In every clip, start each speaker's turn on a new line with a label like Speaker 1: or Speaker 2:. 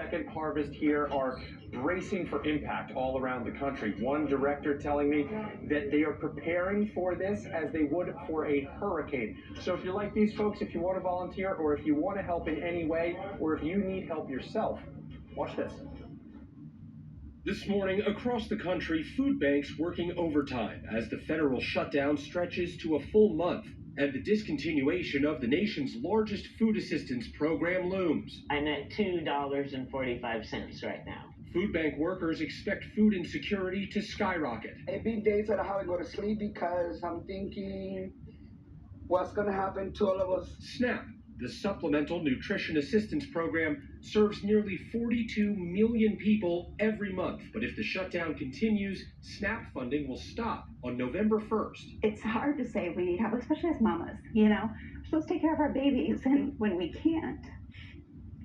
Speaker 1: Second Harvest here are bracing for impact all around the country. One director telling me that they are preparing for this as they would for a hurricane. So if you're like these folks, if you want to volunteer, or if you want to help in any way, or if you need help yourself, watch this. This morning, across the country, food banks working overtime as the federal shutdown stretches to a full month and the discontinuation of the nation's largest food assistance program looms.
Speaker 2: I'm at $2.45 right now.
Speaker 1: Food bank workers expect food insecurity to skyrocket.
Speaker 3: It be days that I haven't go to sleep because I'm thinking what's going to happen to all of us.
Speaker 1: SNAP, the Supplemental Nutrition Assistance Program, serves nearly 42 million people every month. But if the shutdown continues, SNAP funding will stop on November 1st.
Speaker 4: It's hard to say we need help, especially as mamas, you know. We're supposed to take care of our babies, and when we can't,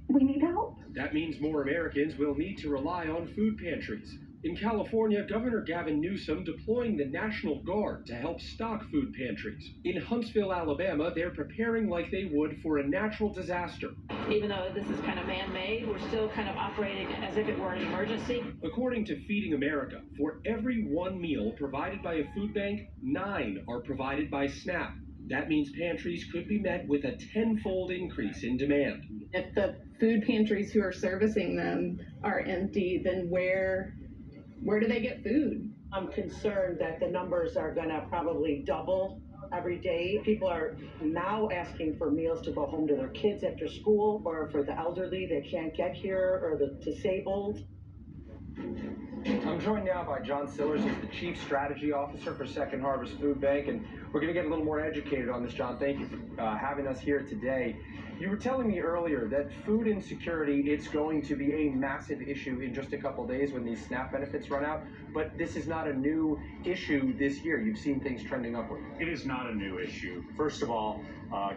Speaker 4: we need help.
Speaker 1: That means more Americans will need to rely on food pantries. In California, Governor Gavin Newsom deploying the National Guard to help stock food pantries. In Huntsville, Alabama, they're preparing like they would for a natural disaster.
Speaker 5: Even though this is kind of man-made, we're still kind of operating as if it were an emergency.
Speaker 1: According to Feeding America, for every one meal provided by a food bank, 9 are provided by SNAP. That means pantries could be met with a 10-fold increase in demand.
Speaker 6: If the food pantries who are servicing them are empty, then where do they get food?
Speaker 7: I'm concerned that the numbers are going to probably double every day. People are now asking for meals to go home to their kids after school, or for the elderly that can't get here, or the disabled.
Speaker 1: I'm joined now by John Sillers. He's the Chief Strategy Officer for Second Harvest Food Bank, and we're going to get a little more educated on this. John, thank you for having us here today. You were telling me earlier that food insecurity, it's going to be a massive issue in just a couple days when these SNAP benefits run out, but this is not a new issue this year. You've seen things trending upward.
Speaker 8: It is not a new issue. First of all,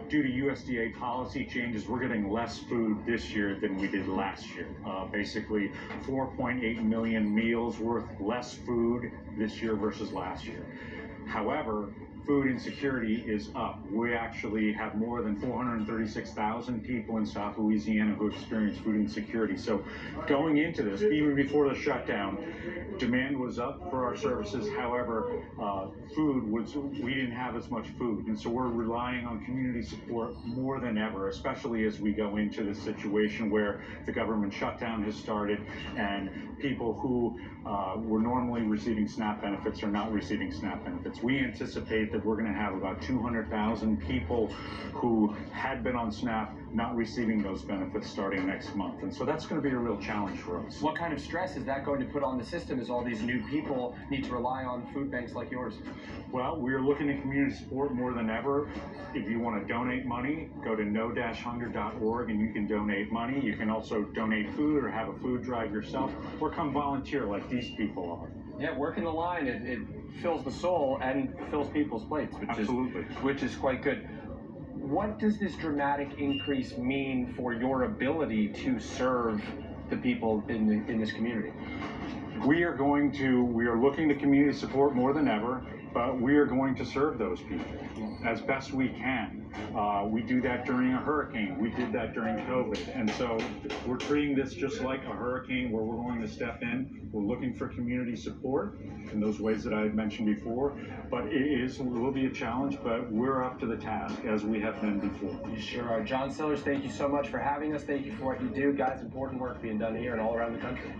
Speaker 8: due to USDA policy changes, we're getting less food this year than we did last year. Basically, 4.8 million meals worth less food this year versus last year. However, food insecurity is up. We actually have more than 436,000 people in South Louisiana who experience food insecurity. So going into this, even before the shutdown, demand was up for our services. However, we didn't have as much food. And so we're relying on community support more than ever, especially as we go into this situation where the government shutdown has started and people who were normally receiving SNAP benefits are not receiving SNAP benefits. We anticipate that we're going to have about 200,000 people who had been on SNAP not receiving those benefits starting next month. And so that's going to be a real challenge for us.
Speaker 1: What kind of stress is that going to put on the system as all these new people need to rely on food banks like yours?
Speaker 8: Well, we're looking at community support more than ever. If you want to donate money, go to no-hunger.org and you can donate money. You can also donate food or have a food drive yourself, or come volunteer like these people are.
Speaker 1: Yeah, working the line, it fills the soul and fills people's plates, which is quite good. What does this dramatic increase mean for your ability to serve the people in this community?
Speaker 8: We are looking to community support more than ever, but we are going to serve those people as best we can. We do that during a hurricane. We did that during COVID. And so we're treating this just like a hurricane where we're going to step in. We're looking for community support in those ways that I had mentioned before. But it will be a challenge, but we're up to the task as we have been before.
Speaker 1: You sure are. John Sillers, thank you so much for having us. Thank you for what you do. Guys, important work being done here and all around the country.